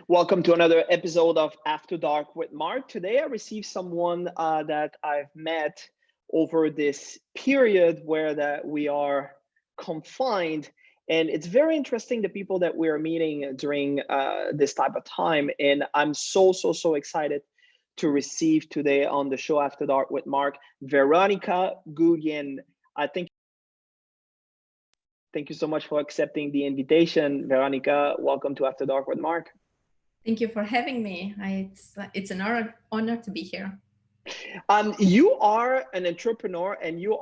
Welcome to another episode of After Dark with Marc. Today I received someone that I've met over this period where that we are confined. And it's very interesting the people that we are meeting during this type of time. And I'm so excited to receive today on the show After Dark with Marc, Veronica Guguian. I think Thank you so much for accepting the invitation, Veronica. Welcome to After Dark with Marc. Thank you for having me. It's an honor to be here. You are an entrepreneur and you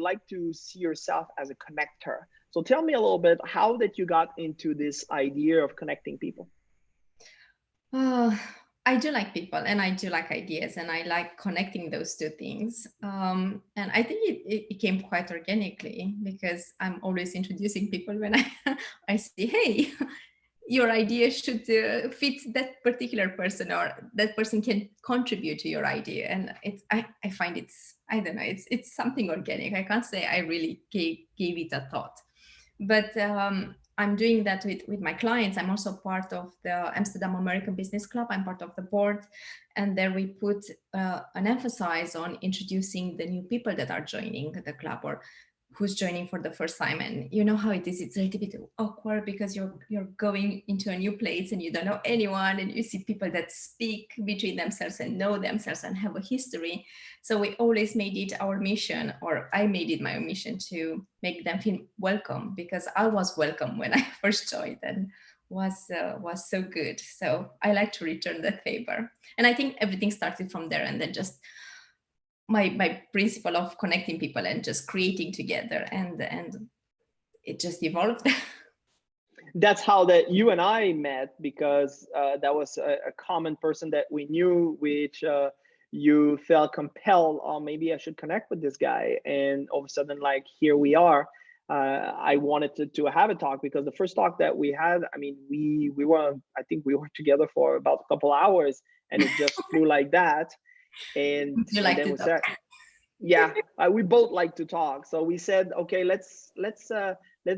like to see yourself as a connector. So tell me a little bit, how did you got into this idea of connecting people? I do like people and I do like ideas and I like connecting those two things. And I think it came quite organically because I'm always introducing people when I say, hey, your idea should fit that particular person, or that person can contribute to your idea. And I find I don't know, it's something organic. I can't say I really gave it a thought, but I'm doing that with my clients. I'm also part of the Amsterdam American Business Club. I'm part of the board, and there we put an emphasis on introducing the new people that are joining the club or who's joining for the first time. And you know how it is, it's a little bit awkward because you're going into a new place and you don't know anyone, and you see people that speak between themselves and know themselves and have a history. So we always made it our mission, or I made it my mission, to make them feel welcome, because I was welcome when I first joined and was so good. So I like to return that favor. And I think everything started from there, and then just my principle of connecting people and just creating together, and it just evolved. That's how that you and I met, because that was a common person that we knew, which you felt compelled, oh, maybe I should connect with this guy. And all of a sudden, like, here we are. I wanted to have a talk, because the first talk that we had, I mean, we were, I think we were together for about a couple hours, and it just flew like that. And then we said, yeah, we both like to talk. So we said, okay, let's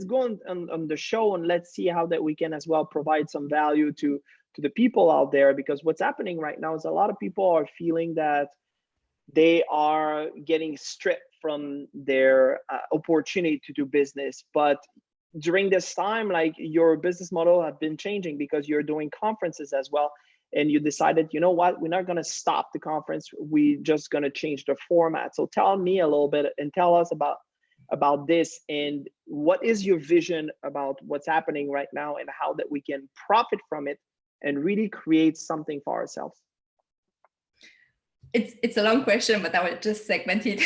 go on the show, and let's see how that we can as well provide some value to the people out there. Because what's happening right now is a lot of people are feeling that they are getting stripped from their opportunity to do business. But during this time, like, your business model have been changing, because you're doing conferences as well, and you decided, you know what, we're not going to stop the conference, we're just going to change the format. So tell me a little bit and tell us about this, and what is your vision about what's happening right now, and how that we can profit from it and really create something for ourselves. It's a long question, but I will just segment it.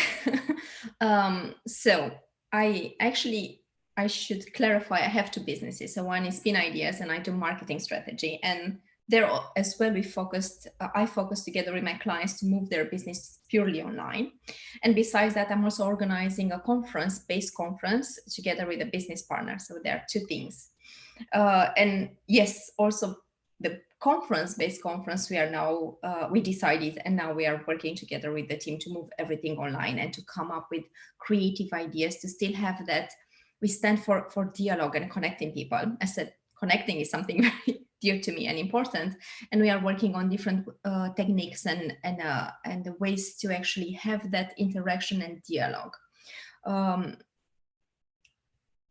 So I should clarify, I have two businesses. So one is Spin Ideas, and I do marketing strategy. And there as well, I focus together with my clients to move their business purely online. And besides that, I'm also organizing a conference together with a business partner. So there are two things. And yes, also the conference-based conference, we decided, and now we are working together with the team to move everything online and to come up with creative ideas to still have that. We stand for dialogue and connecting people. I said connecting is something very dear to me and important, and we are working on different techniques and the ways to actually have that interaction and dialogue.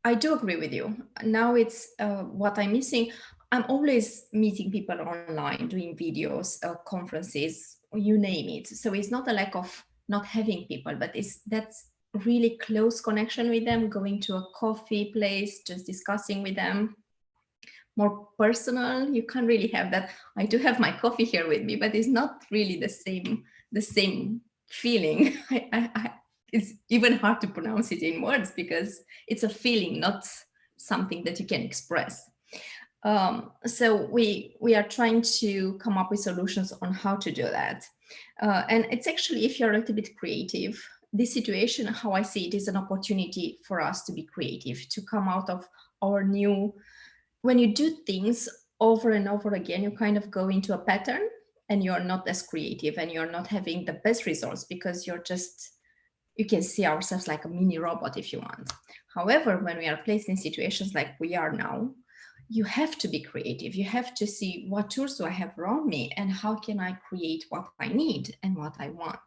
I do agree with you. Now it's what I'm missing. I'm always meeting people online, doing videos, conferences, you name it. So it's not a lack of not having people, but that's really close connection with them, going to a coffee place, just discussing with them. More personal, you can't really have that. I do have my coffee here with me, but it's not really the same feeling. It's even hard to pronounce it in words, because it's a feeling, not something that you can express. So we are trying to come up with solutions on how to do that. And it's actually, if you're a little bit creative, this situation, how I see it, is an opportunity for us to be creative, to come out of our new. When you do things over and over again, you kind of go into a pattern, and you're not as creative, and you're not having the best results, because you can see ourselves like a mini robot if you want. However, when we are placed in situations like we are now, you have to be creative. You have to see what tools do I have around me and how can I create what I need and what I want.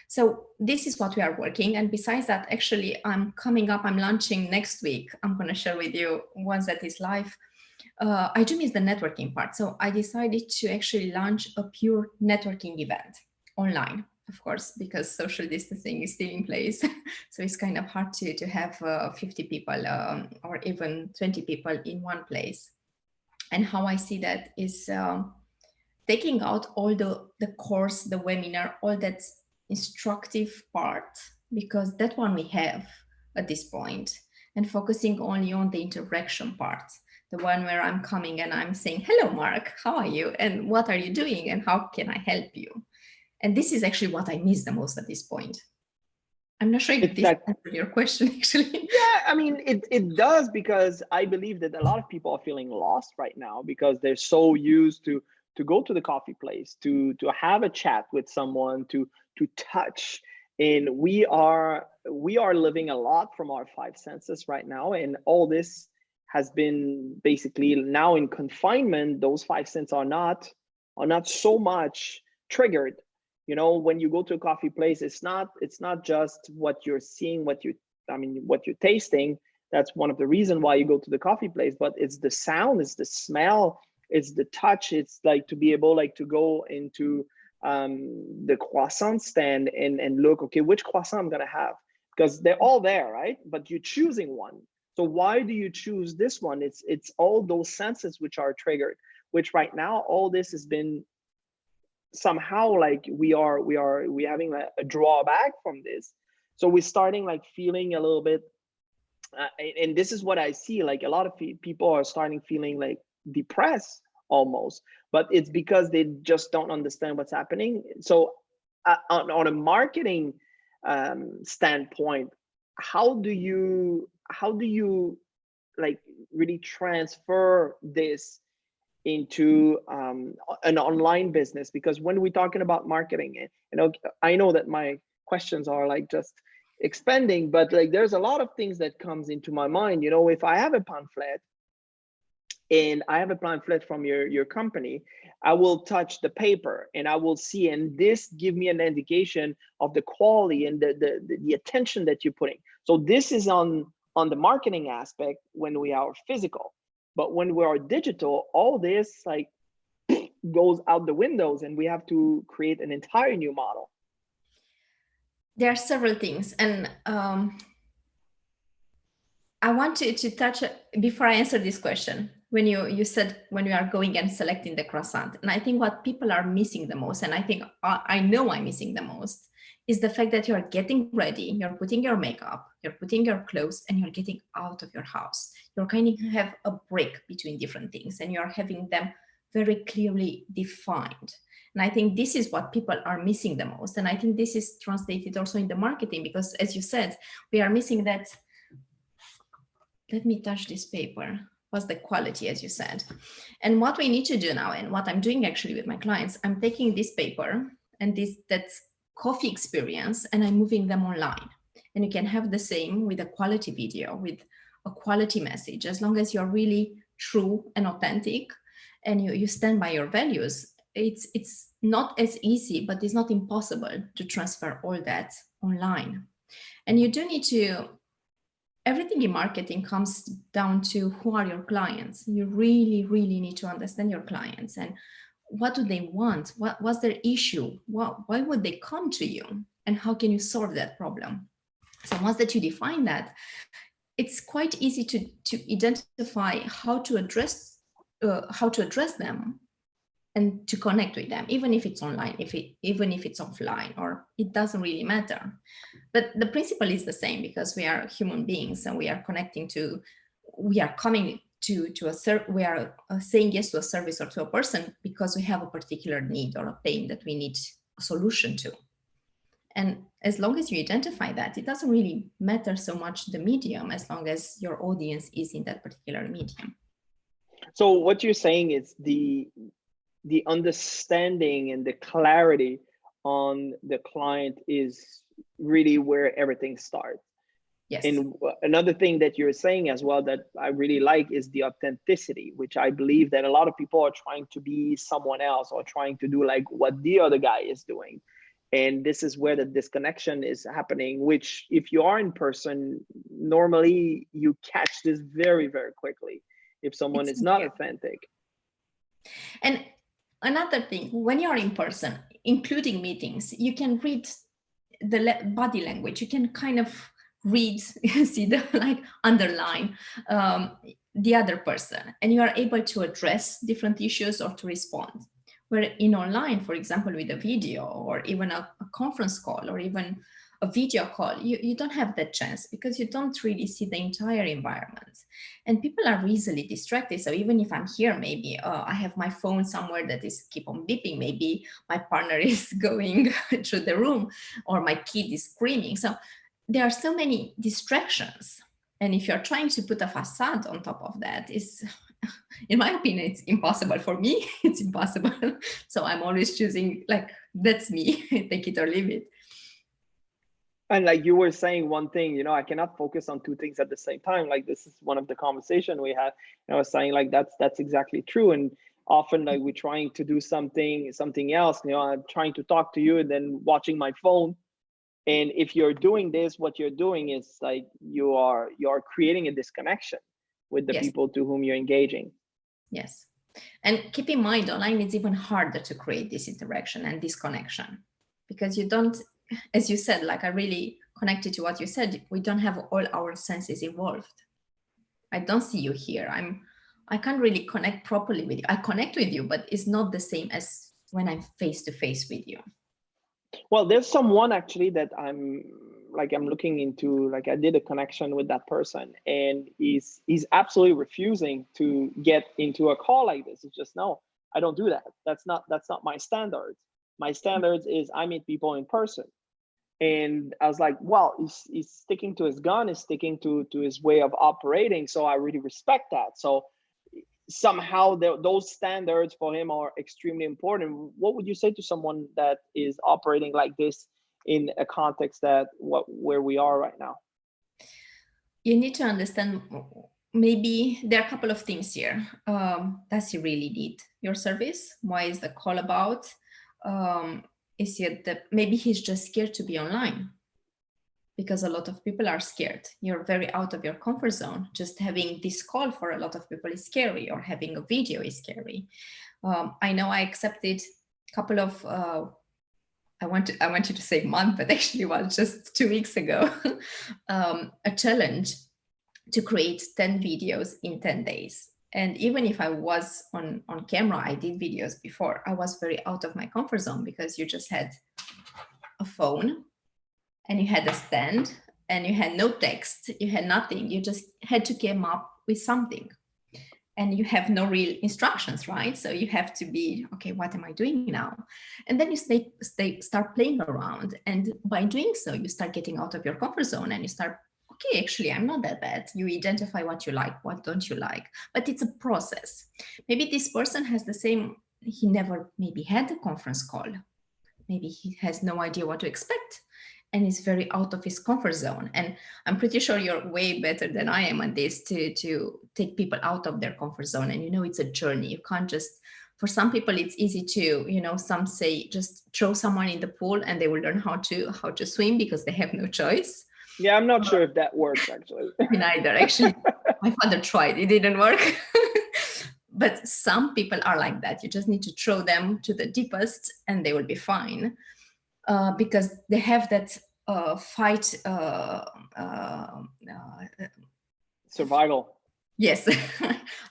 So this is what we are working. And besides that, actually, I'm launching next week. I'm going to share with you once that is live. I do miss the networking part. So I decided to actually launch a pure networking event online, of course, because social distancing is still in place. So it's kind of hard to have 50 people or even 20 people in one place. And how I see that is taking out all the course, the webinar, all that instructive part, because that one we have at this point, and focusing only on the interaction part, the one where I'm coming and I'm saying, hello, Marc, how are you? And what are you doing? And how can I help you? And this is actually what I miss the most at this point. I'm not sure if this answered your question, actually. Yeah, I mean, it does, because I believe that a lot of people are feeling lost right now because they're so used to go to the coffee place, to have a chat with someone, to touch. And we are living a lot from our five senses right now, and all this has been basically now in confinement. Those five senses are not so much triggered. You know, when you go to a coffee place, it's not just what you're seeing, what you're tasting. That's one of the reasons why you go to the coffee place, but it's the sound, it's the smell, it's the touch. It's like to be able like to go into the croissant stand and look, okay, which croissant I'm gonna have, because they're all there, right? But you're choosing one. So why do you choose this one? It's all those senses which are triggered, which right now all this has been somehow like we having a drawback from this. So we're starting like feeling a little bit and this is what I see, like a lot of people are starting feeling like depressed almost, but it's because they just don't understand what's happening. So on a marketing standpoint, how do you like really transfer this into an online business? Because when we're talking about marketing, you know, I know that my questions are like just expanding, but like there's a lot of things that comes into my mind. You know, if I have a pamphlet and I have a pamphlet from your company, I will touch the paper and I will see, and this give me an indication of the quality and the attention that you're putting. So this is on the marketing aspect when we are physical. But when we are digital, all this like goes out the windows and we have to create an entire new model. There are several things. And I want to touch, before I answer this question, when you said when we are going and selecting the croissant. And I think what people are missing the most, and I think I know I'm missing the most, is the fact that you're getting ready, you're putting your makeup, you're putting your clothes, and you're getting out of your house. You're kind of have a break between different things, and you're having them very clearly defined. And I think this is what people are missing the most. And I think this is translated also in the marketing, because as you said, we are missing that. Let me touch this paper. Was the quality, as you said. And what we need to do now, and what I'm doing actually with my clients, I'm taking this paper and that coffee experience, and I'm moving them online. And you can have the same with a quality video, with a quality message, as long as you're really true and authentic and you stand by your values. It's not as easy, but it's not impossible to transfer all that online. And you do need to, everything in marketing comes down to who are your clients. You really, really need to understand your clients and what do they want? What's their issue? Why would they come to you? And how can you solve that problem? So once that you define that, it's quite easy to identify how to address them and to connect with them, even if it's online, even if it's offline, or it doesn't really matter. But the principle is the same, because we are human beings and we are connecting to, we are coming to we are saying yes to a service or to a person because we have a particular need or a pain that we need a solution to. And as long as you identify that, it doesn't really matter so much the medium, as long as your audience is in that particular medium. So what you're saying is the understanding and the clarity on the client is really where everything starts. Yes. And another thing that you're saying as well that I really like is the authenticity, which I believe that a lot of people are trying to be someone else or trying to do like what the other guy is doing. And this is where the disconnection is happening, which if you are in person, normally you catch this very, very quickly if someone It's is not real. authentic. And another thing, when you're in person, including meetings, you can read the body language. You can kind of read, see the like underline the other person, and you are able to address different issues or to respond. Where in online, for example, with a video or even a conference call or even a video call, you don't have that chance because you don't really see the entire environment. And people are easily distracted. So even if I'm here, maybe I have my phone somewhere that is keep on beeping, maybe my partner is going through the room or my kid is screaming. So there are so many distractions. And if you're trying to put a facade on top of that, is in my opinion, it's impossible. For me, it's impossible. So I'm always choosing like, that's me, take it or leave it. And like you were saying one thing, you know, I cannot focus on two things at the same time. Like this is one of the conversation we had. And I was saying like that's exactly true. And often like we're trying to do something else. You know, I'm trying to talk to you and then watching my phone. And if you're doing this, what you're doing is like you're creating a disconnection with the Yes. people to whom you're engaging. Yes. And keep in mind, online it's even harder to create this interaction and this connection because you don't, as you said, like I really connected to what you said, we don't have all our senses involved. I don't see you here. I can't really connect properly with you. I connect with you, but it's not the same as when I'm face to face with you. Well, there's someone actually that I'm looking into, like I did a connection with that person and he's absolutely refusing to get into a call like this. It's just, no, I don't do that. That's not my standards. My standards is I meet people in person. And I was like, well, he's sticking to his gun, he's sticking to his way of operating. So I really respect that. So somehow those standards for him are extremely important. What would you say to someone that is operating like this in a context where we are right now? You need to understand, maybe there are a couple of things here. Does he really need your service? Why is the call about? Is it that maybe he's just scared to be online? Because a lot of people are scared. You're very out of your comfort zone. Just having this call for a lot of people is scary, or having a video is scary. I know I accepted a couple of, I want you to say month, but actually it was just 2 weeks ago, a challenge to create 10 videos in 10 days. And even if I was on camera, I did videos before, I was very out of my comfort zone because you just had a phone and you had a stand and you had no text, you had nothing. You just had to come up with something. And you have no real instructions, right? So you have to be, okay, what am I doing now? And then you start playing around. And by doing so, you start getting out of your comfort zone and you start, okay, actually, I'm not that bad. You identify what you like, what don't you like. But it's a process. Maybe this person has the same, he never maybe had a conference call. Maybe he has no idea what to expect and is very out of his comfort zone. And I'm pretty sure you're way better than I am on this to take people out of their comfort zone. And it's a journey. You can't just, for some people, it's easy to, some say just throw someone in the pool and they will learn how to swim because they have no choice. Yeah, I'm not sure if that works actually. Me neither, actually. My father tried, it didn't work. But some people are like that. You just need to throw them to the deepest and they will be fine. Because they have that fight. Survival. Yes,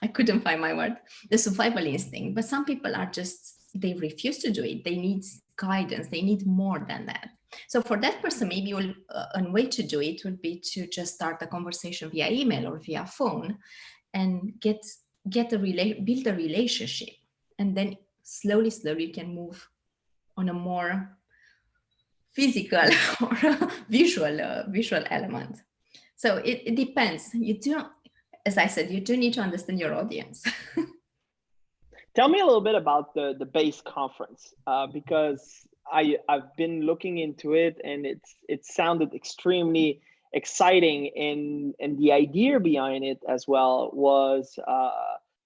I couldn't find my word. The survival instinct. But some people are just, they refuse to do it. They need guidance. They need more than that. So for that person, maybe a way to do it would be to just start a conversation via email or via phone and build a relationship. And then slowly you can move on a more physical or visual element. So it depends. You do, as I said, you do need to understand your audience. Tell me a little bit about the base conference, because I've been looking into it and it sounded extremely exciting, and the idea behind it as well was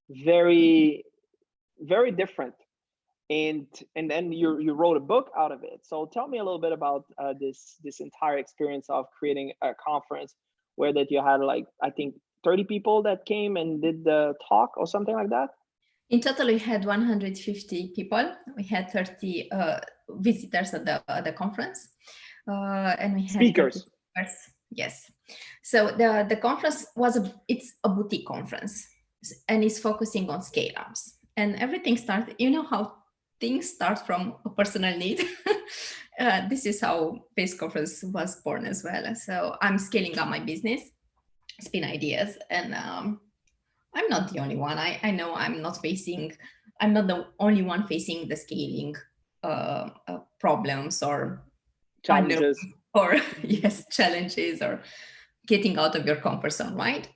very, very different. And then you wrote a book out of it. So tell me a little bit about this entire experience of creating a conference where that you had, like, I think 30 people that came and did the talk or something like that. In total, we had 150 people. We had 30 visitors at the conference, and we had speakers. Yes. So the conference it's a boutique conference, and it's focusing on scale ups. And everything started. You know how things start from a personal need. This is how Base Conference was born as well. So I'm scaling up my business, spin ideas, and I'm not the only one. I know I'm not the only one facing the scaling problems or challenges, or yes, challenges, or getting out of your comfort zone, right?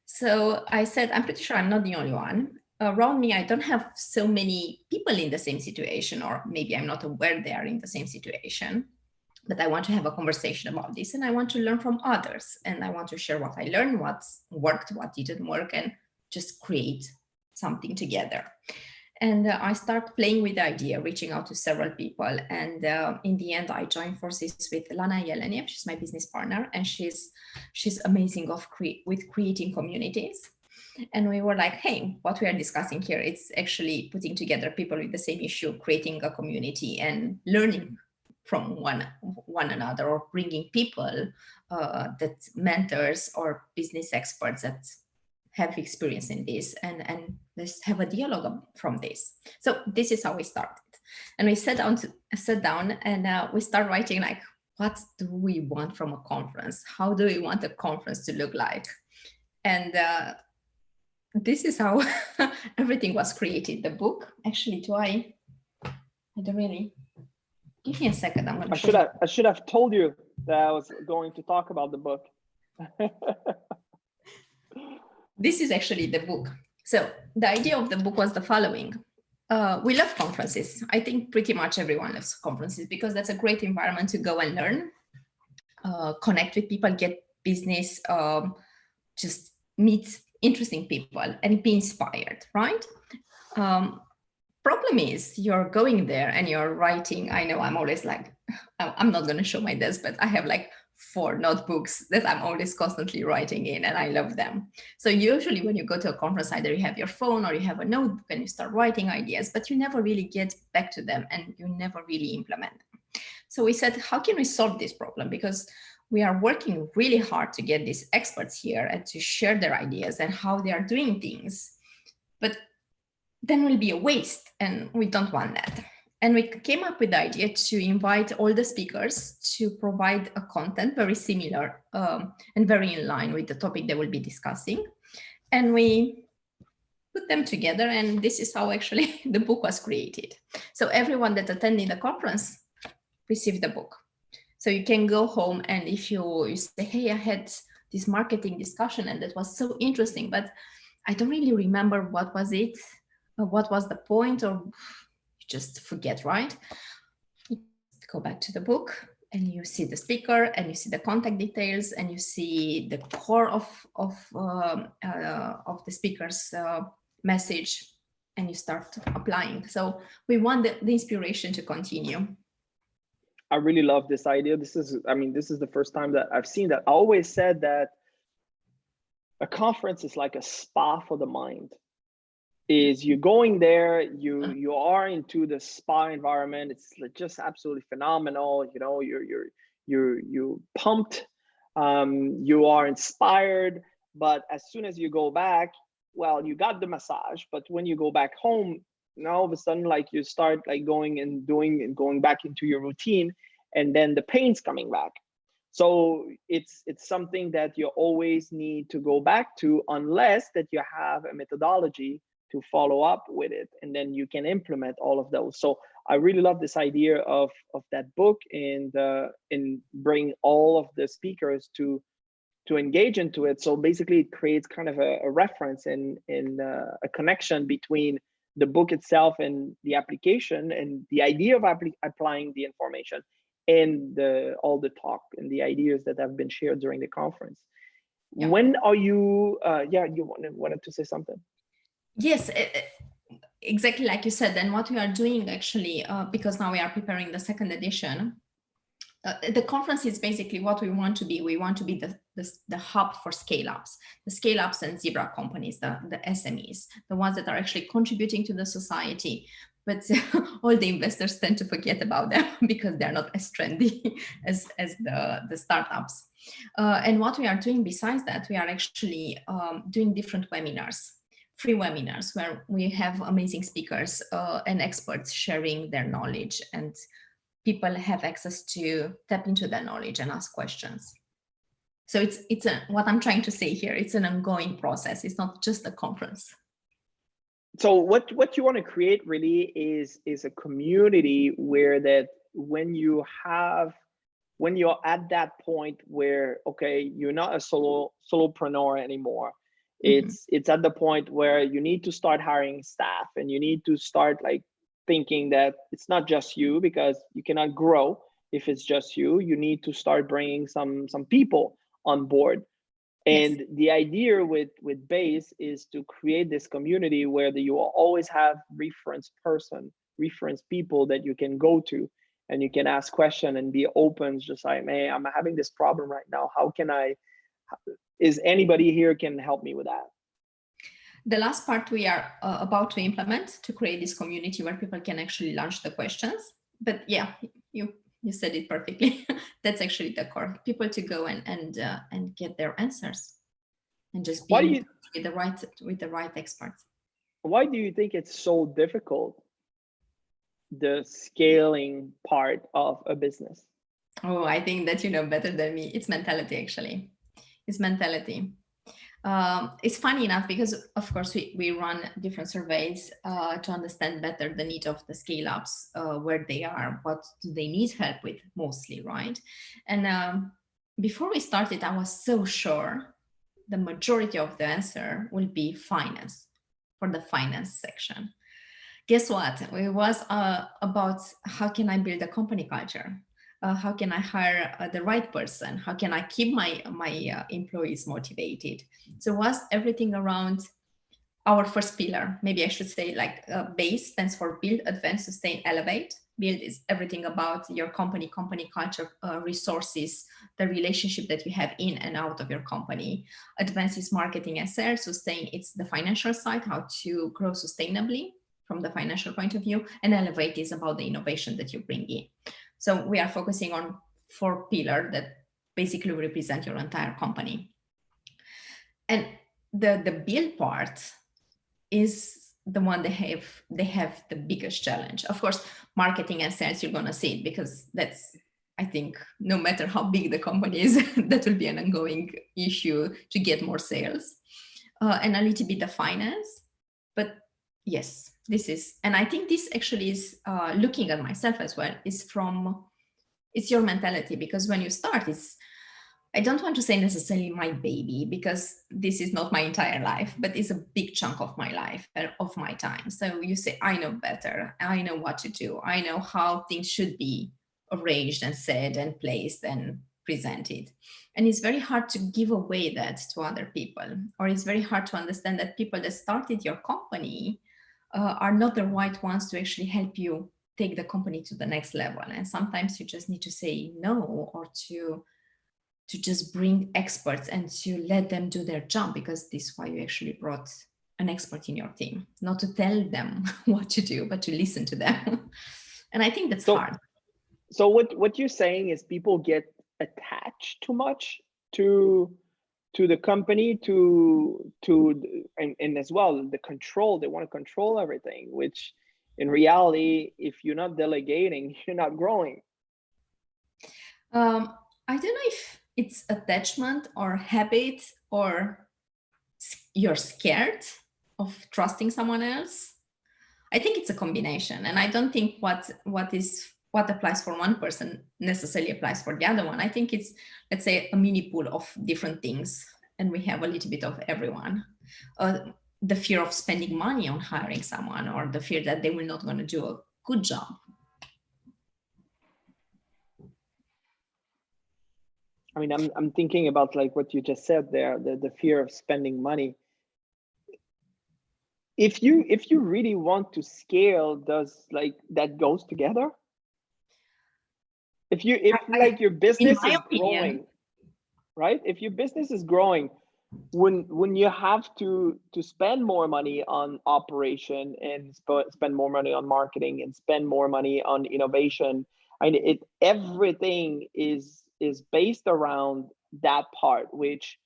So I said, I'm pretty sure I'm not the only one. Around me, I don't have so many people in the same situation, or maybe I'm not aware they are in the same situation. But I want to have a conversation about this, and I want to learn from others, and I want to share what I learned, what worked, what didn't work, and just create something together. And I start playing with the idea, reaching out to several people. And in the end, I joined forces with Lana Yeleniev. She's my business partner, and she's amazing with creating communities. And we were like, hey, what we are discussing here, it's actually putting together people with the same issue, creating a community and learning from one another, or bringing people that mentors or business experts that have experience in this, and let's have a dialogue from this. So this is how we started. And we sat down and we start writing, like, what do we want from a conference? How do we want a conference to look like? And this is how everything was created. The book, actually, I don't really. Give me a second. I'm going to. I should have told you that I was going to talk about the book. This is actually the book. So the idea of the book was the following. We love conferences. I think pretty much everyone loves conferences because that's a great environment to go and learn, connect with people, get business, just meet interesting people and be inspired, right? Problem is you're going there and you're writing. I know I'm always like, I'm not going to show my desk, but I have like 4 notebooks that I'm always constantly writing in, and I love them. So usually when you go to a conference, either you have your phone or you have a notebook and you start writing ideas, but you never really get back to them and you never really implement them. So we said, how can we solve this problem? Because we are working really hard to get these experts here and to share their ideas and how they are doing things. But then will be a waste, and we don't want that. And we came up with the idea to invite all the speakers to provide a content very similar and very in line with the topic they will be discussing. And we put them together, and this is how actually the book was created. So everyone that attended the conference received the book. So you can go home, and if you say, hey, I had this marketing discussion and that was so interesting, but I don't really remember what was it, or what was the point, or you just forget, right? You go back to the book and you see the speaker and you see the contact details and you see the core of the speaker's message, and you start applying. So we want the inspiration to continue. I really love this idea. This is the first time that I've seen that. I always said that a conference is like a spa for the mind. Is you going there, you are into the spa environment. It's just absolutely phenomenal. You know, you're pumped, you are inspired. But as soon as you go back, well, you got the massage, but when you go back home, now all of a sudden, like, you start like going back into your routine, and then the pain's coming back. So it's something that you always need to go back to, unless that you have a methodology to follow up with it, and then you can implement all of those. So I really love this idea of that book, and bring all of the speakers to engage into it. So basically it creates kind of a reference and a connection between the book itself and the application, and the idea of applying the information, and all the talk and the ideas that have been shared during the conference. Yeah. When are you, you wanted to say something? Yes, exactly like you said. And what we are doing actually, because now we are preparing the second edition, the conference is basically what we want to be. We want to be the hub for scale-ups, the scale-ups and zebra companies, the SMEs, the ones that are actually contributing to the society. But all the investors tend to forget about them because they're not as trendy as the startups. And what we are doing besides that, we are actually doing different webinars, free webinars, where we have amazing speakers and experts sharing their knowledge, and people have access to tap into their knowledge and ask questions. So it's what I'm trying to say here, it's an ongoing process. It's not just a conference. So what you want to create really is a community where that when you're at that point where, okay, you're not a solopreneur anymore, it's at the point where you need to start hiring staff, and you need to start like thinking that it's not just you, because you cannot grow if it's just you. You need to start bringing some people on board. And yes, the idea with Base is to create this community where you will always have reference people that you can go to, and you can ask questions and be open, just like, hey, I'm having this problem right now. How can is anybody here can help me with that? The last part we are about to implement to create this community where people can actually launch the questions. But yeah, you said it perfectly. That's actually the core. People to go and get their answers, and just be with the right experts. Why do you think it's so difficult, the scaling part of a business? Oh, I think that you know better than me. It's mentality, actually. It's mentality. It's funny enough because, of course, we run different surveys to understand better the need of the scale-ups, where they are, what do they need help with mostly, right? And before we started, I was so sure the majority of the answer will be finance, for the finance section. Guess what? It was about how can I build a company culture? How can I hire the right person? How can I keep my employees motivated? So it was everything around our first pillar. Maybe I should say like BASE stands for Build, Advance, Sustain, Elevate. Build is everything about your company culture, resources, the relationship that you have in and out of your company. Advance is marketing and sales. Sustain, it's the financial side, how to grow sustainably from the financial point of view. And Elevate is about the innovation that you bring in. So we are focusing on 4 pillars that basically represent your entire company. And the build part is the one they have the biggest challenge. Of course, marketing and sales, you're going to see it, because that's, I think, no matter how big the company is, that will be an ongoing issue to get more sales. And a little bit of finance. But yes, this is, and I think this actually is looking at myself as well, it's your mentality, because when you start, I don't want to say necessarily my baby, because this is not my entire life, but it's a big chunk of my life, of my time. So you say, I know better. I know what to do. I know how things should be arranged and said and placed and presented. And it's very hard to give away that to other people, or it's very hard to understand that people that started your company are not the right ones to actually help you take the company to the next level. And sometimes you just need to say no, or to just bring experts and to let them do their job, because this is why you actually brought an expert in your team, not to tell them what to do, but to listen to them. And I think that's hard. So what you're saying is people get attached too much to the company, and as well the control. They want to control everything, which in reality, if you're not delegating, you're not growing. I don't know if it's attachment or habit, or you're scared of trusting someone else. I think it's a combination, and I don't think what applies for one person necessarily applies for the other one. I think it's, let's say, a mini pool of different things, and we have a little bit of everyone. The fear of spending money on hiring someone, or the fear that they will not going to do a good job. I mean, I'm thinking about like what you just said there, the fear of spending money. If you really want to scale, does like that goes together? If like your In business my is opinion, growing, right? If your business is growing, when you have to spend more money on operation and spend more money on marketing and spend more money on innovation, I mean, it everything is based around that part, which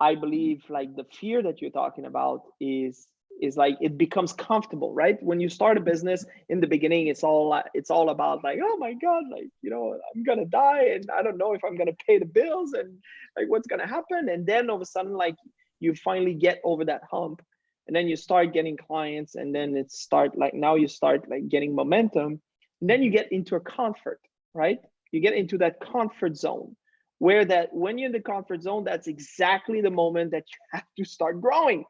I believe like the fear that you're talking about is like it becomes comfortable, right? When you start a business in the beginning, it's all about like, oh my God, like, you know, I'm gonna die and I don't know if I'm gonna pay the bills and like what's gonna happen. And then all of a sudden, like you finally get over that hump and then you start getting clients and then it start like now you start like getting momentum and then you get into a comfort, right? You get into that comfort zone where that when you're in the comfort zone, that's exactly the moment that you have to start growing.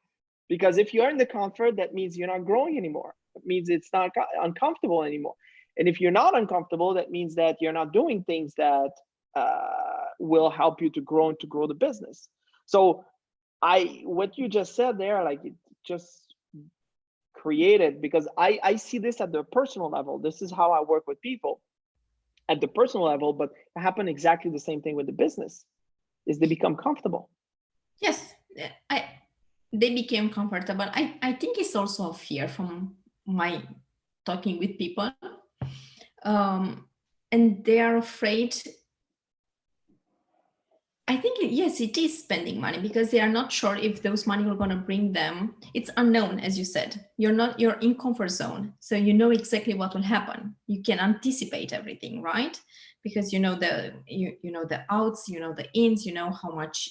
Because if you're in the comfort, that means you're not growing anymore. It means it's not uncomfortable anymore. And if you're not uncomfortable, that means that you're not doing things that will help you to grow and to grow the business. So what you just said there, like it just created, because I see this at the personal level. This is how I work with people at the personal level, but it happened exactly the same thing with the business, is they become comfortable. yes, they became comfortable. I think it's also a fear from my talking with people. And they are afraid. I think, yes, it is spending money because they are not sure if those money are going to bring them. It's unknown, as you said. You're in comfort zone. So you know exactly what will happen. You can anticipate everything, right? Because you know the outs, you know the ins, you know how much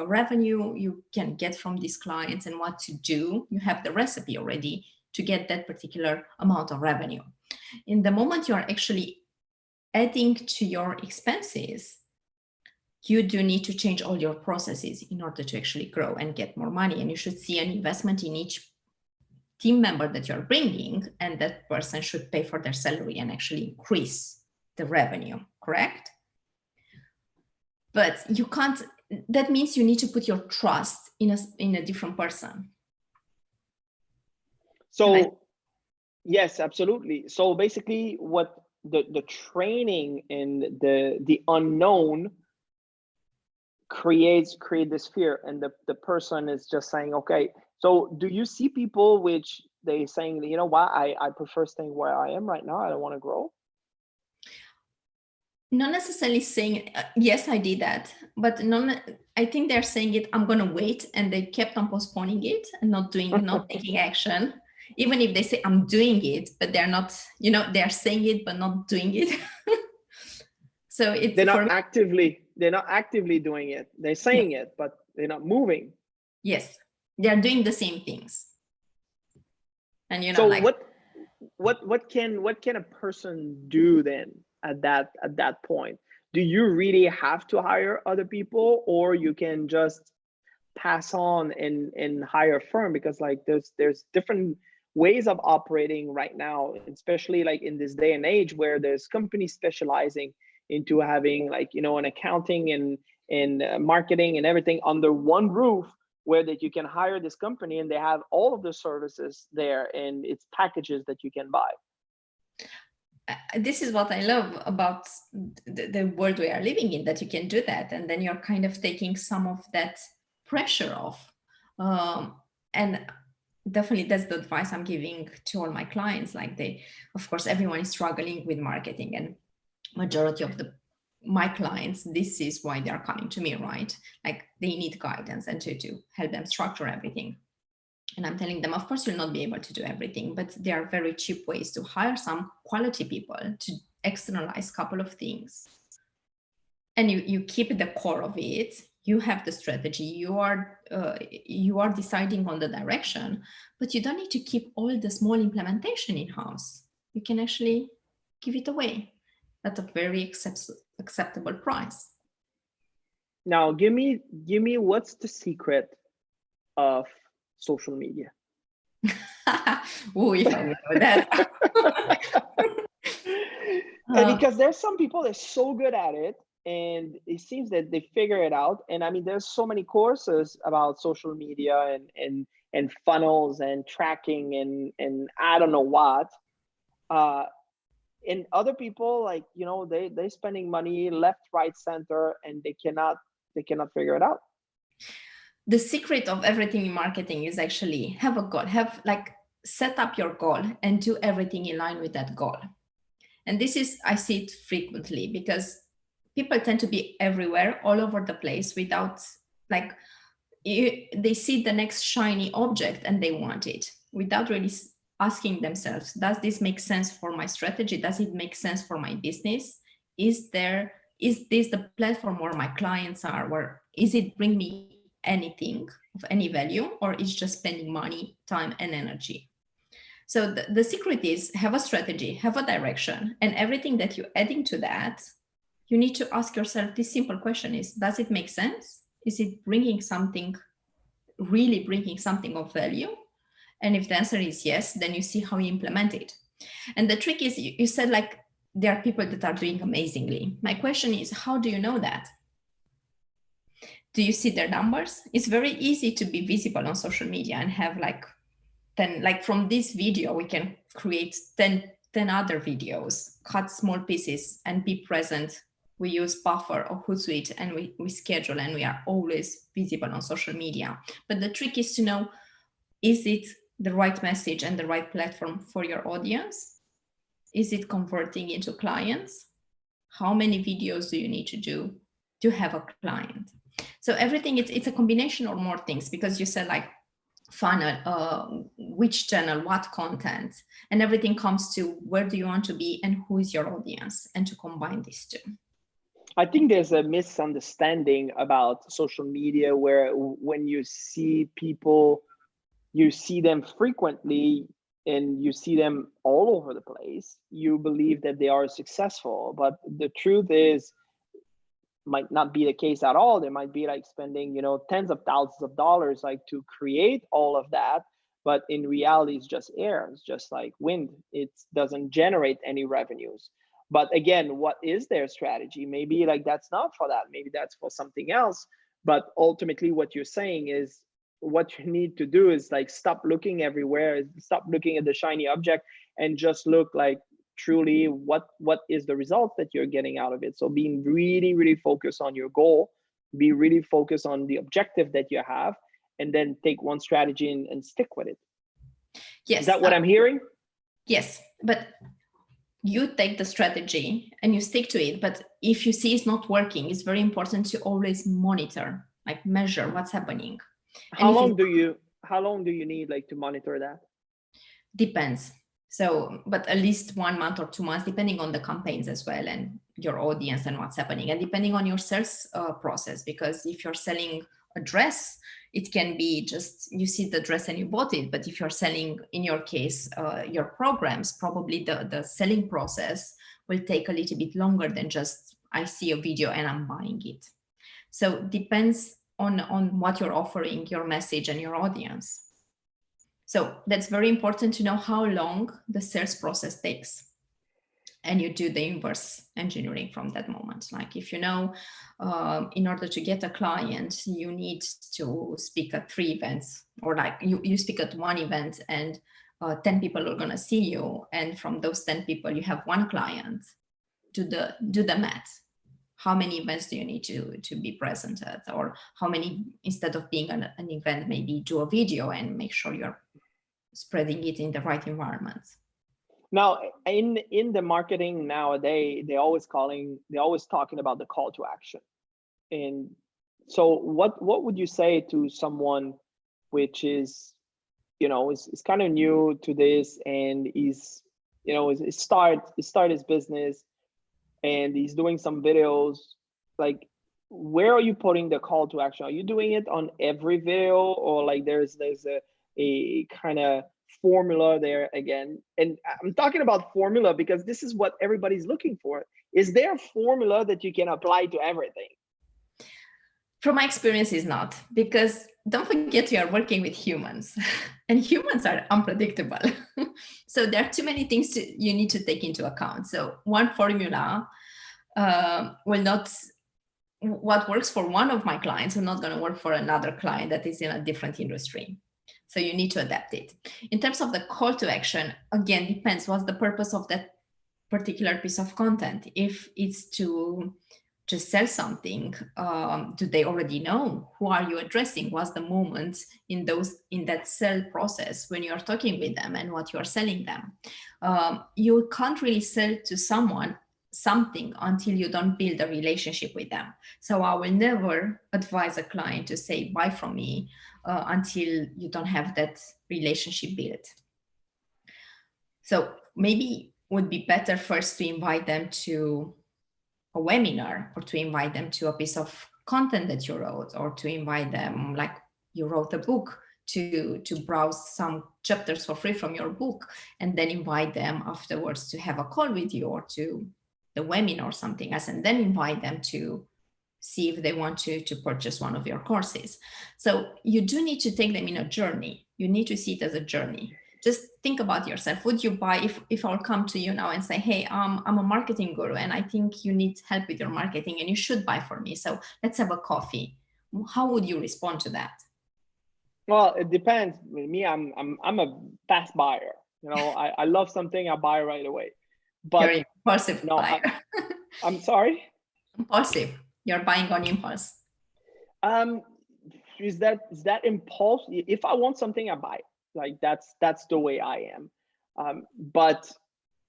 revenue you can get from these clients and what to do. You have the recipe already to get that particular amount of revenue. In the moment you are actually adding to your expenses, you do need to change all your processes in order to actually grow and get more money. And you should see an investment in each team member that you're bringing, and that person should pay for their salary and actually increase the revenue, correct? But you can't, that means you need to put your trust in a different person. So yes, absolutely. So basically what the training in the unknown create this fear, and the person is just saying, okay, so do you see people which they saying, you know what, I prefer staying where I am right now, I don't want to grow? Not necessarily saying, yes, I did that, but I think they're saying it, I'm going to wait, and they kept on postponing it and not taking action. Even if they say I'm doing it, but they're not, they're saying it, but not doing it. So it's they're not actively doing it. They're saying it, but they're not moving. Yes, they're doing the same things. And so like what can a person do then at that point? Do you really have to hire other people, or you can just pass on and hire a firm? Because like there's different ways of operating right now, especially like in this day and age where there's companies specializing into having like, you know, an accounting and marketing and everything under one roof, where that you can hire this company and they have all of the services there and it's packages that you can buy. This is what I love about the world we are living in, that you can do that, and then you're kind of taking some of that pressure off. And definitely that's the advice I'm giving to all my clients. Like of course, everyone is struggling with marketing, and majority of my clients, this is why they're coming to me, right? Like they need guidance and to help them structure everything. And I'm telling them, of course, you'll not be able to do everything, but there are very cheap ways to hire some quality people to externalize a couple of things. And you keep the core of it. You have the strategy. You are deciding on the direction, but you don't need to keep all the small implementation in-house. You can actually give it away at a very acceptable price. Now, give me what's the secret of social media? Oh, if I know that. And because there's some people that are so good at it, and it seems that they figure it out. And I mean, there's so many courses about social media and funnels and tracking and I don't know what. Uh, and other people, like, you know, they spending money left, right, center, and they cannot figure it out. The secret of everything in marketing is actually have a goal, set up your goal and do everything in line with that goal. And this is, I see it frequently because people tend to be everywhere, all over the place without they see the next shiny object and they want it without really asking themselves, does this make sense for my strategy? Does it make sense for my business? Is this the platform where my clients are? Where is it bring me anything of any value, or is just spending money, time, and energy? So the secret is have a strategy, have a direction, and everything that you add into that, you need to ask yourself this simple question is, does it make sense? Is it really bringing something of value? And if the answer is yes, then you see how you implement it. And the trick is, you said like there are people that are doing amazingly. My question is, how do you know that? Do you see their numbers? It's very easy to be visible on social media and have from this video, we can create 10 other videos, cut small pieces and be present. We use Buffer or Hootsuite and we schedule, and we are always visible on social media. But the trick is to know, is it the right message and the right platform for your audience? Is it converting into clients? How many videos do you need to do to have a client? So everything, it's a combination of more things, because you said like funnel, which channel, what content, and everything comes to where do you want to be and who is your audience, and to combine these two. I think there's a misunderstanding about social media where when you see people, you see them frequently and you see them all over the place, you believe that they are successful. But the truth is, might not be the case at all. They might be like spending, you know, tens of thousands of dollars like to create all of that. But in reality, it's just air. It's just like wind. It doesn't generate any revenues. But again, what is their strategy? Maybe like that's not for that. Maybe that's for something else. But ultimately, what you're saying is what you need to do is like stop looking everywhere, stop looking at the shiny object, and just look like truly what is the result that you're getting out of it. So being really, really focused on your goal, be really focused on the objective that you have, and then take one strategy and stick with it. Yes. Is that what I'm hearing? Yes, but you take the strategy and you stick to it. But if you see it's not working, it's very important to always monitor, like measure what's happening. How long do you need like to monitor that? Depends. So, but at least 1 month or 2 months, depending on the campaigns as well, and your audience and what's happening, and depending on your sales process. Because if you're selling a dress, it can be just you see the dress and you bought it. But if you're selling, in your case, your programs, probably the selling process will take a little bit longer than just I see a video and I'm buying it. So depends on what you're offering, your message and your audience. So that's very important to know how long the sales process takes. And you do the inverse engineering from that moment. Like if you know, in order to get a client, you need to speak at 3 events, or like you speak at 1 event and 10 people are going to see you. And from those 10 people, you have 1 client. Do the math. How many events do you need to be present at? Or how many, instead of being an event, maybe do a video and make sure you're spreading it in the right environment. Now, in the marketing nowadays, they're always talking about the call to action. And so what would you say to someone which is, you know, is kind of new to this, and is, you know, is start his business and he's doing some videos? Like, where are you putting the call to action? Are you doing it on every video, or like there's a kind of formula there again? And I'm talking about formula because this is what everybody's looking for. Is there a formula that you can apply to everything? From my experience, is not, because don't forget you are working with humans and humans are unpredictable. So there are too many things you need to take into account. So one formula will not, what works for one of my clients will not going to work for another client that is in a different industry. So you need to adapt it. In terms of the call to action, again, depends what's the purpose of that particular piece of content. If it's to just sell something, do they already know? Who are you addressing? What's the moment in that sell process when you're talking with them and what you're selling them? You can't really sell to someone something until you don't build a relationship with them. So I will never advise a client to say buy from me until you don't have that relationship built. So maybe would be better first to invite them to a webinar, or to invite them to a piece of content that you wrote, or to invite them, like you wrote a book, to browse some chapters for free from your book, and then invite them afterwards to have a call with you, or to the webinar or something else, and then invite them to see if they want to purchase one of your courses. So you do need to take them in a journey. You need to see it as a journey. Just think about yourself. Would you buy, if I'll come to you now and say, hey, I'm a marketing guru and I think you need help with your marketing and you should buy from me, so let's have a coffee. How would you respond to that? Well, it depends. With me, I'm a fast buyer. You know, I love something, I buy right away. But you're impulsive buyer. I'm sorry? Impulsive. You're buying on impulse. Is that impulse? If I want something, I buy it. Like that's the way I am. But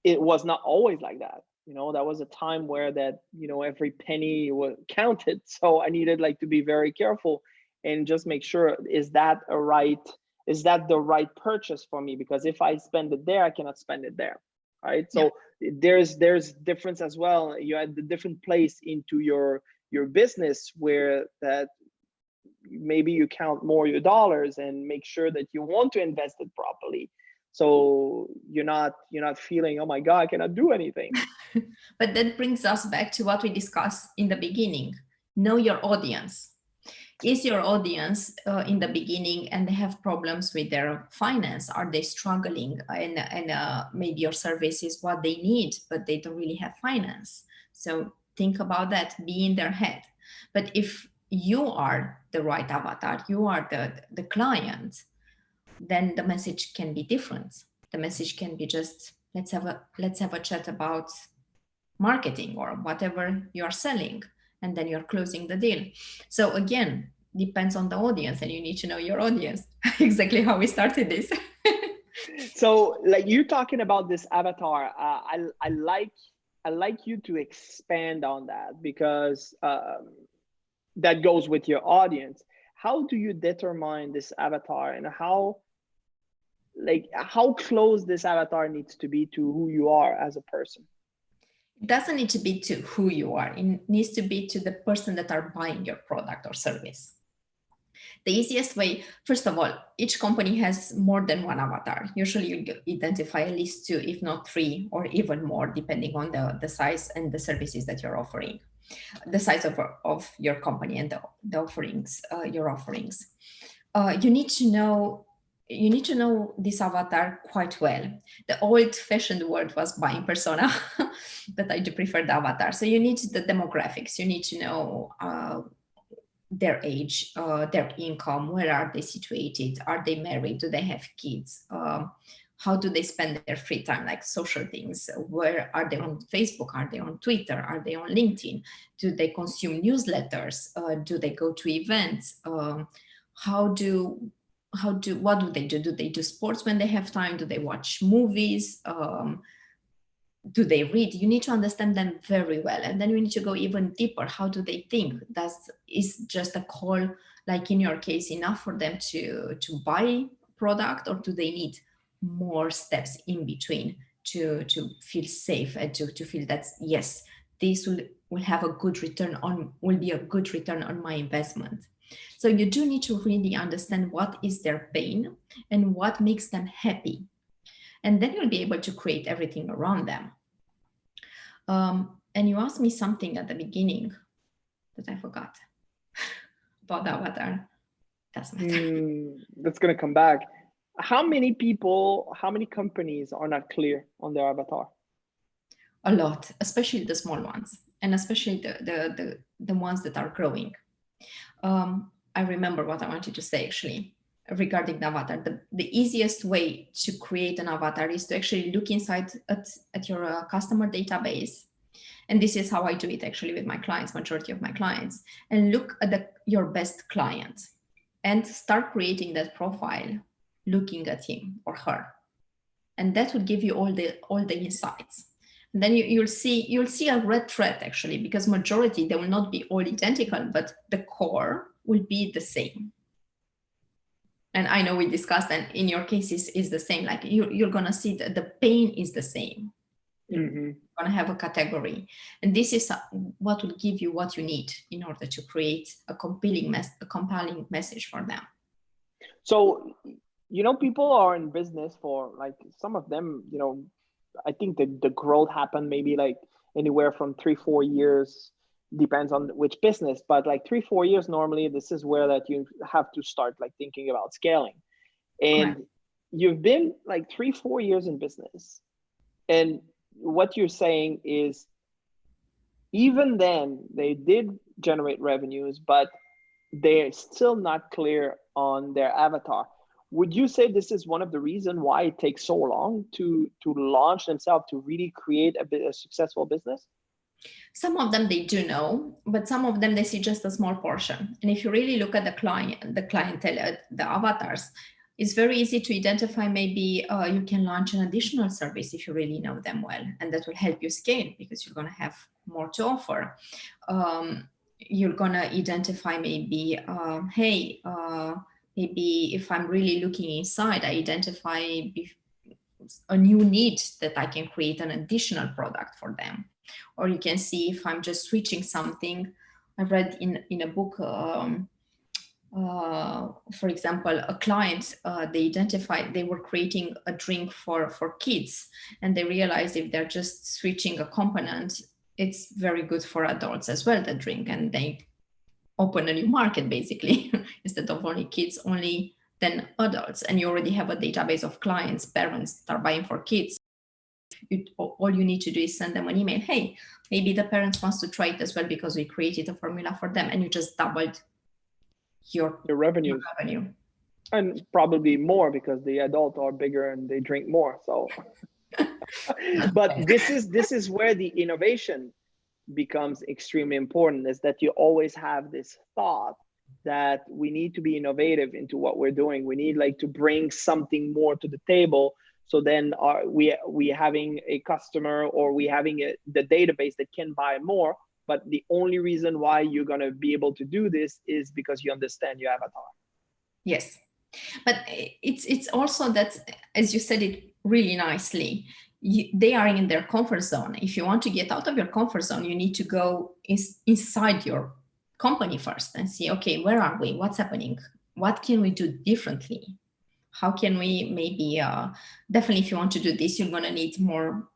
it was not always like that. You know, that was a time where that, you know, every penny was counted. So I needed like to be very careful and just make sure, is that the right purchase for me? Because if I spend it there, I cannot spend it there. Right. So there's difference as well. You had the different place into your business where that maybe you count more your dollars and make sure that you want to invest it properly. So you're not feeling, oh my God, I cannot do anything. But that brings us back to what we discussed in the beginning. Know your audience. Is your audience in the beginning and they have problems with their finance? Are they struggling? And maybe your service is what they need, but they don't really have finance. So think about that, be in their head. But if you are the right avatar, you are the client, then the message can be different. The message can be just, let's have a chat about marketing or whatever you're selling, and then you're closing the deal. So again, depends on the audience, and you need to know your audience. Exactly how we started this. So like you talking about this avatar, I like you to expand on that, because that goes with your audience. How do you determine this avatar, and how close this avatar needs to be to who you are as a person? It doesn't need to be to who you are. It needs to be to the person that are buying your product or service. The easiest way, first of all, each company has more than one avatar. Usually you identify at least two, if not three, or even more, depending on the size and the services that you're offering, the size of your company and the offerings, your offerings. You need to know this avatar quite well. The old-fashioned word was buying persona, but I do prefer the avatar. So you need the demographics. You need to know their age, their income, where are they situated, are they married, do they have kids, how do they spend their free time, like social things, where are they on Facebook, are they on Twitter, are they on LinkedIn, do they consume newsletters, do they go to events, what do they do? Do they do sports when they have time? Do they watch movies? Do they read? You need to understand them very well. And then you need to go even deeper. How do they think? Is just a call, like in your case, enough for them to buy product, or do they need more steps in between to feel safe and to feel that, yes, this will have a good return will be a good return on my investment. So you do need to really understand what is their pain and what makes them happy. And then you'll be able to create everything around them. And you asked me something at the beginning that I forgot about the avatar. Doesn't matter. That's going to come back. How many companies are not clear on their avatar? A lot, especially the small ones. and especially the ones that are growing. I remember what I wanted to say actually regarding the avatar. The easiest way to create an avatar is to actually look inside at your customer database. And this is how I do it actually with my clients, majority of my clients, and look at your best client and start creating that profile, looking at him or her. And that will give you all the insights. And then you'll see a red thread actually, because majority, they will not be all identical, but the core will be the same. And I know we discussed, and in your case is the same. Like you're gonna see that the pain is the same. You're gonna have a category, and this is what will give you what you need in order to create a compelling message for them. So, people are in business for, like, some of them, I think the growth happened maybe like anywhere from 3-4 years, depends on which business, but like 3-4 years normally, this is where that you have to start like thinking about scaling. And Correct. You've been like 3-4 years in business, and what you're saying is even then they did generate revenues, but they're still not clear on their avatar. Would you say this is one of the reasons why it takes so long to launch themselves, to really create a successful business? Some of them they do know, but some of them they see just a small portion. And if you really look at the clientele, the avatars, it's very easy to identify. Maybe you can launch an additional service if you really know them well, and that will help you scale because you're going to have more to offer. You're going to identify maybe, maybe if I'm really looking inside, I identify a new need that I can create an additional product for them. Or you can see if I'm just switching something. I read in a book, for example, a client, they identified they were creating a drink for kids, and they realized if they're just switching a component, it's very good for adults as well, the drink, and they open a new market basically. Instead of only kids, only then adults, and you already have a database of clients, parents that are buying for kids. All you need to do is send them an email. Hey, maybe the parents wants to try it as well because we created a formula for them, and you just doubled your revenue. And probably more because the adults are bigger and they drink more. So, but this is where the innovation becomes extremely important, is that you always have this thought that we need to be innovative into what we're doing. We need like to bring something more to the table. So then we having a customer, or we having the database that can buy more. But the only reason why you're going to be able to do this is because you understand your avatar. Yes. But it's also that, as you said it really nicely, they are in their comfort zone. If you want to get out of your comfort zone, you need to go inside your company first and see, okay, where are we? What's happening? What can we do differently? How can we maybe, definitely if you want to do this, you're going to need more,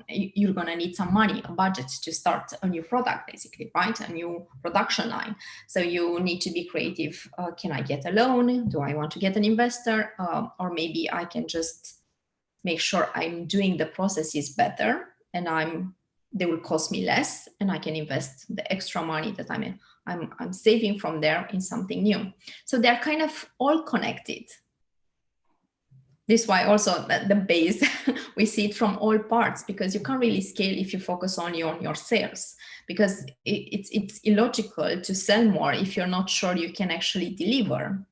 you're going to need some money, a budget to start a new product, basically, right? A new production line. So you need to be creative. Can I get a loan? Do I want to get an investor? Or maybe I can just make sure I'm doing the processes better, and they will cost me less, and I can invest the extra money that I'm saving from there in something new. So they're kind of all connected. This is why also the base, we see it from all parts, because you can't really scale if you focus only on your sales, because it's illogical to sell more if you're not sure you can actually deliver,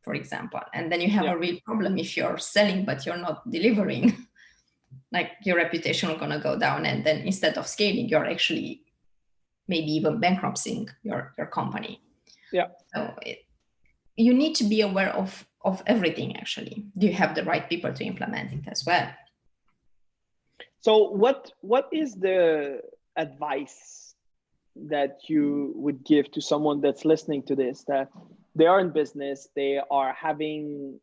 for example. And then you have a real problem if you're selling but you're not delivering. Like your reputation is going to go down, and then instead of scaling, you're actually maybe even bankrupting your company. Yeah. So you need to be aware of everything, actually. Do you have the right people to implement it as well? So what is the advice that you would give to someone that's listening to this, that they are in business, they are having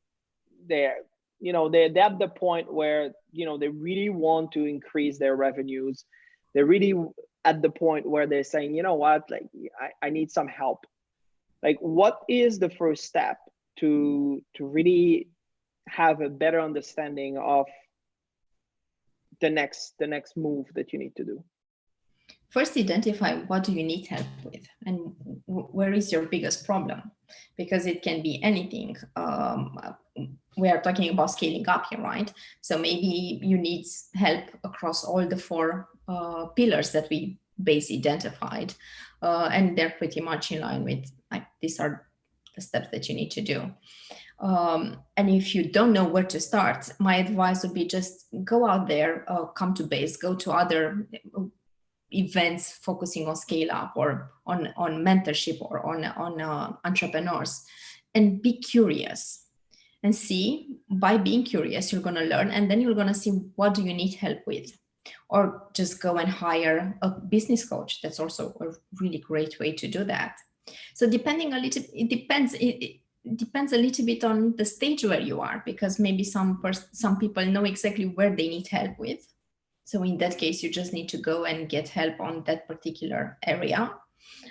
they're at the point where they really want to increase their revenues, they're really at the point where they're saying, you know what, like I need some help. Like, what is the first step to really have a better understanding of the next move that you need to do? First, identify what do you need help with, and where is your biggest problem, because it can be anything. We are talking about scaling up here, right? So maybe you need help across all the four pillars that we basically identified, and they're pretty much in line with, like, these are the steps that you need to do. And if you don't know where to start, my advice would be just go out there, come to base, go to other events focusing on scale up or on mentorship or on entrepreneurs, and be curious and see. By being curious, you're going to learn, and then you're going to see what do you need help with, or just go and hire a business coach. That's also a really great way to do that. So depending a little, it depends a little bit on the stage where you are, because maybe some people know exactly where they need help with. So in that case, you just need to go and get help on that particular area.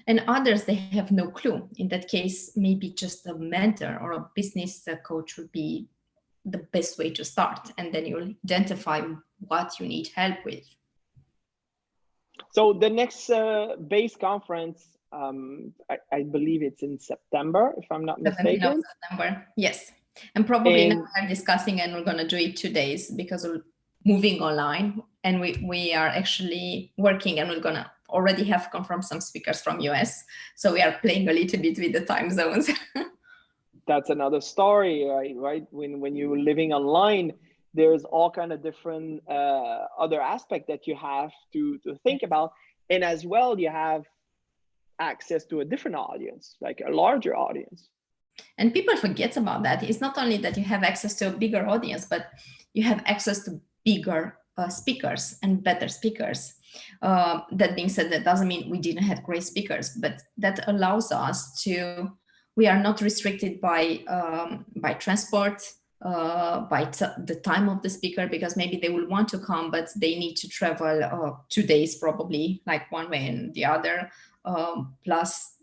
And others, they have no clue. In that case, maybe just a mentor or a business coach would be the best way to start. And then you'll identify what you need help with. So the next base conference, I believe it's in September, if I'm not mistaken. September, yes. And probably now we're discussing, and we're going to do it 2 days because we're moving online, and we are actually working, and we're going to already have confirmed some speakers from US. So we are playing a little bit with the time zones. That's another story, right? When you're living online, there's all kind of different other aspect that you have to think about. And as well, you have access to a different audience, like a larger audience. And people forget about that. It's not only that you have access to a bigger audience, but you have access to bigger speakers and better speakers. That being said, that doesn't mean we didn't have great speakers, but that allows us to, we are not restricted by transport, by the time of the speaker, because maybe they will want to come, but they need to travel 2 days probably, like one way and the other, plus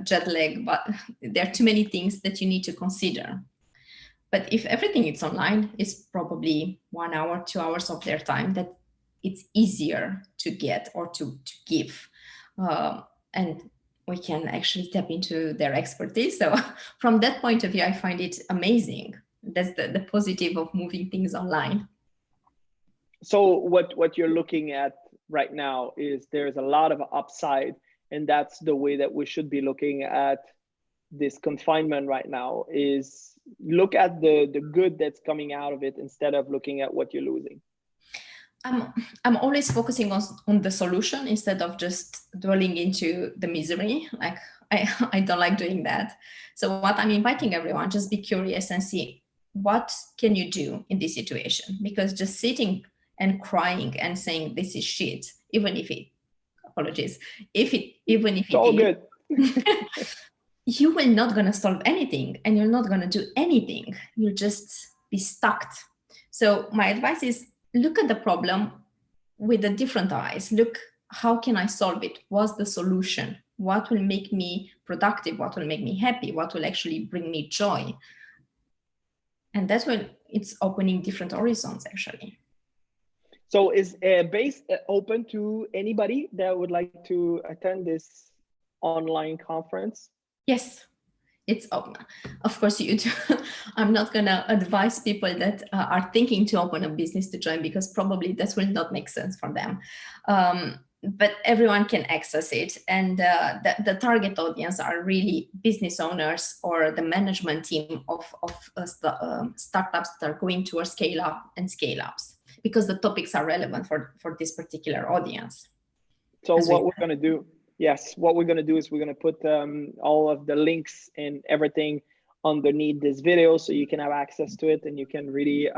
jet lag. But there are too many things that you need to consider. But if everything is online, it's probably 1 hour, 2 hours of their time that it's easier to get or to give. And we can actually tap into their expertise. So from that point of view, I find it amazing. That's the positive of moving things online. So what you're looking at right now is there's a lot of upside, and that's the way that we should be looking at this confinement right now, is look at the good that's coming out of it instead of looking at what you're losing. I'm always focusing on the solution instead of just dwelling into the misery. Like I don't like doing that. So what I'm inviting everyone, just be curious and see what can you do in this situation, because just sitting and crying and saying this is shit, even if it, apologies, even if it's all good, you will not gonna solve anything, and you're not gonna do anything. You'll just be stuck. So my advice is look at the problem with a different eyes. Look, how can I solve it? What's the solution? What will make me productive? What will make me happy? What will actually bring me joy? And that's when it's opening different horizons, actually. So is base open to anybody that would like to attend this online conference? Yes, it's open. Of course, you do. I'm not going to advise people that are thinking to open a business to join, because probably that will not make sense for them. But everyone can access it. And the target audience are really business owners or the management team of startups that are going towards scale up and scale ups, because the topics are relevant for this particular audience. So what we're going to do, yes, what we're going to do is we're going to put all of the links and everything underneath this video, so you can have access to it, and you can really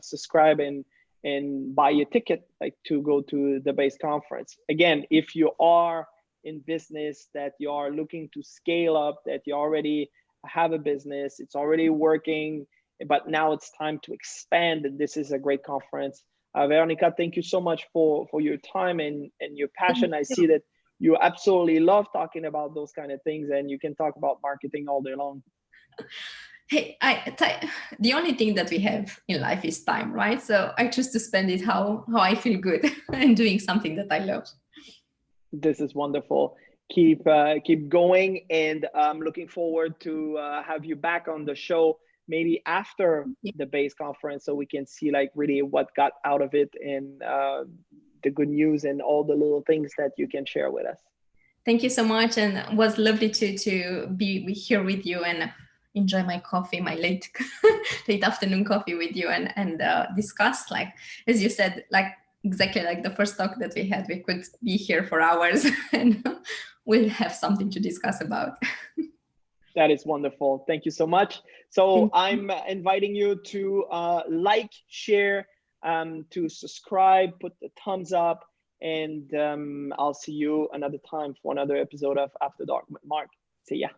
subscribe and buy your ticket, like to go to the base conference. Again, if you are in business, that you are looking to scale up, that you already have a business, it's already working, but now it's time to expand, and this is a great conference. Veronica, thank you so much for your time and your passion. I see that you absolutely love talking about those kind of things, and you can talk about marketing all day long. Hey, the only thing that we have in life is time, right? So I choose to spend it how I feel good and doing something that I love. This is wonderful. Keep going, and I'm looking forward to have you back on the show maybe after Yeah. the base conference, so we can see like really what got out of it, and the good news and all the little things that you can share with us. Thank you so much, and it was lovely to be here with you and enjoy my coffee, my late late afternoon coffee with you, and discuss, like as you said, like exactly like the first talk that we had. We could be here for hours, and we'll have something to discuss about. That is wonderful. Thank you so much. So Thank you. I'm inviting you to like, share, to subscribe, put the thumbs up, and I'll see you another time for another episode of After Dark with Marc. See ya.